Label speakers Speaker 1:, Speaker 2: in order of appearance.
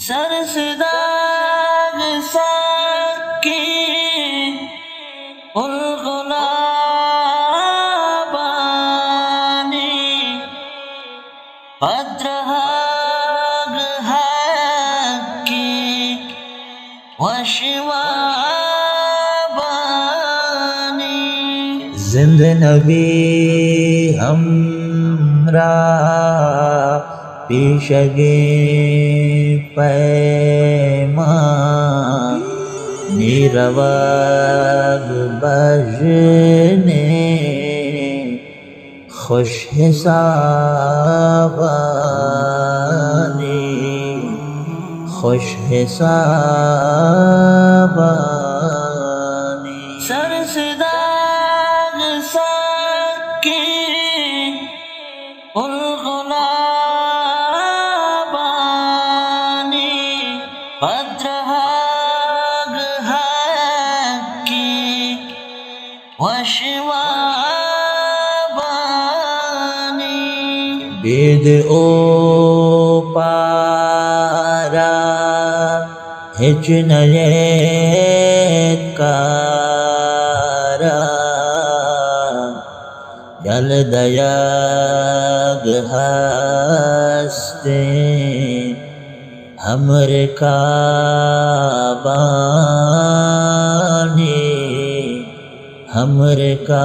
Speaker 1: سر سے داغ ساکی الغلابانی بدرہاگ حقی وشوابانی
Speaker 2: زند نبی ہمراہ پیشگی پیمان نیروگ بجنے خوش حسابانی خوش حسابانی
Speaker 1: سر سے داغ ساکی الغلابانی بدرہاگ حقی وشوابانی
Speaker 2: بید او پارا ہچ نیت کارا جل دیاگ ہستے ہمر کعبانی ہمر کعبانی